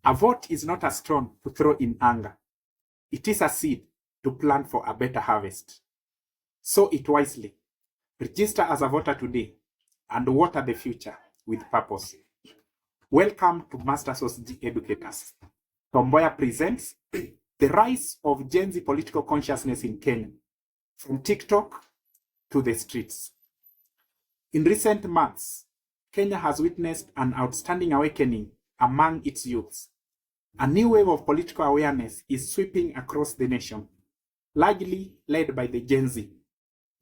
A vote is not a stone to throw in anger. It is a seed to plant for a better harvest. Sow it wisely. Register as a voter today and water the future with purpose. Welcome to Master Source Educators. Tomboya presents the rise of Gen Z political consciousness in Kenya, from TikTok to the streets. In recent months, Kenya has witnessed an outstanding awakening among its youths. A new wave of political awareness is sweeping across the nation, largely led by the Gen Z,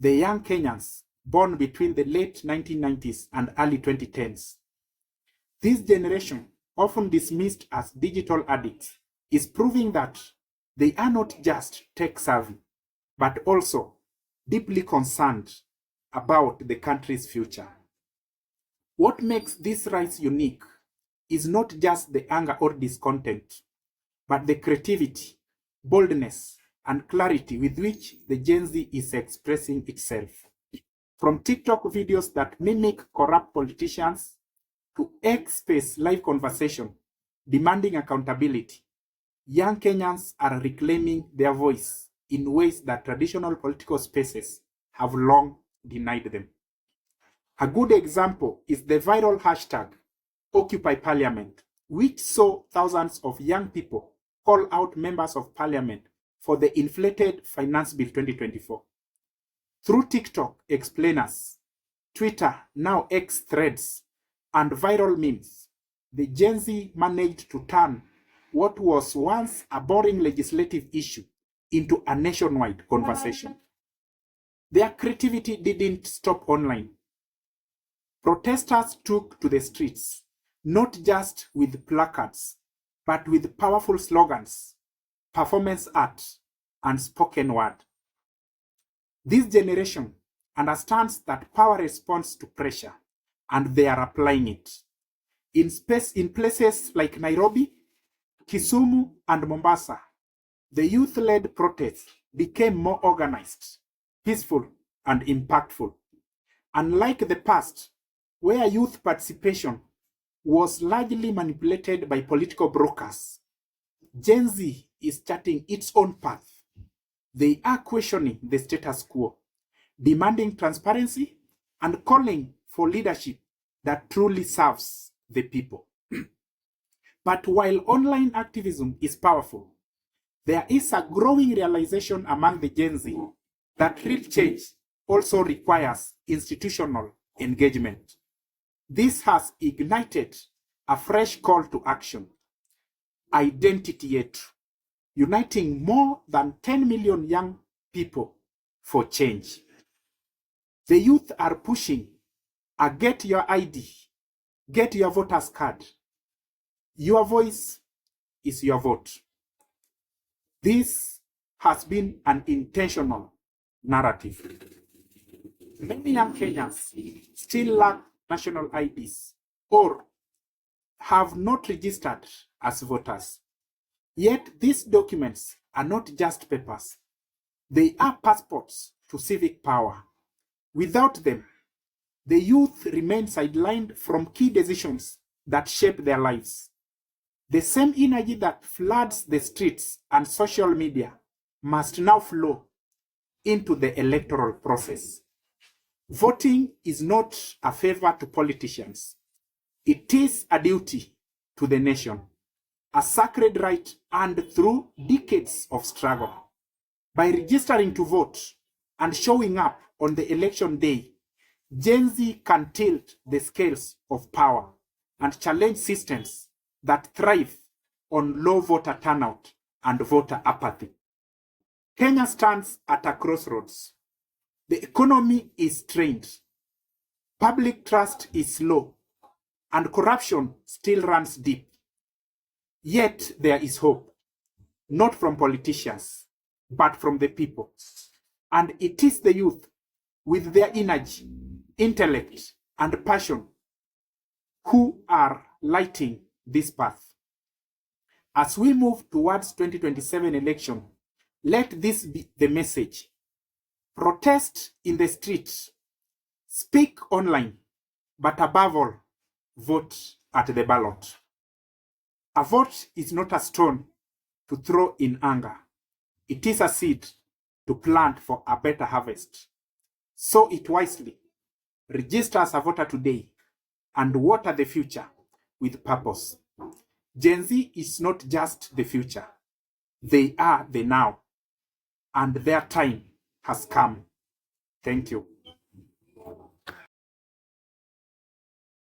the young Kenyans born between the late 1990s and early 2010s. This generation, often dismissed as digital addicts, is proving that they are not just tech-savvy, but also deeply concerned about the country's future. What makes this rise unique is not just the anger or discontent, but the creativity, boldness, and clarity with which the Gen Z is expressing itself. From TikTok videos that mimic corrupt politicians to X-Space live conversation demanding accountability, young Kenyans are reclaiming their voice in ways that traditional political spaces have long denied them. A good example is the viral hashtag Occupy Parliament, which saw thousands of young people call out members of parliament for the inflated Finance Bill 2024. Through TikTok explainers, Twitter, now X threads, and viral memes, the Gen Z managed to turn what was once a boring legislative issue into a nationwide conversation. Their creativity didn't stop online. Protesters took to the streets, not just with placards, but with powerful slogans, performance art, and spoken word. This generation understands that power responds to pressure, and they are applying it. In places like Nairobi, Kisumu, and Mombasa, the youth-led protests became more organized, peaceful, and impactful. Unlike the past, where youth participation was largely manipulated by political brokers, Gen Z is charting its own path. They are questioning the status quo, demanding transparency, and calling for leadership that truly serves the people. But while online activism is powerful, there is a growing realization among the Gen Z that real change also requires institutional engagement. This has ignited a fresh call to action, Identity Yetu, uniting more than 10 million young people for change. The youth are pushing a get your ID, get your voter's card. Your voice is your vote. This has been an intentional narrative. Many young Kenyans still lack national IDs or have not registered as voters. Yet these documents are not just papers. They are passports to civic power. Without them, the youth remain sidelined from key decisions that shape their lives. The same energy that floods the streets and social media must now flow into the electoral process. Voting is not a favor to politicians. It is a duty to the nation, a sacred right earned through decades of struggle. By registering to vote and showing up on the election day, Gen Z can tilt the scales of power and challenge systems that thrive on low voter turnout and voter apathy. Kenya stands at a crossroads. The economy is strained, public trust is low, and corruption still runs deep. Yet there is hope, not from politicians, but from the people. And it is the youth, with their energy, intellect, and passion, who are lighting this path. As we move towards 2027 election, let this be the message. Protest in the streets, speak online, but above all, vote at the ballot. A vote is not a stone to throw in anger. It is a seed to plant for a better harvest. Sow it wisely. Register as a voter today and water the future with purpose. Gen Z is not just the future. They are the now. And their time has come. Thank you.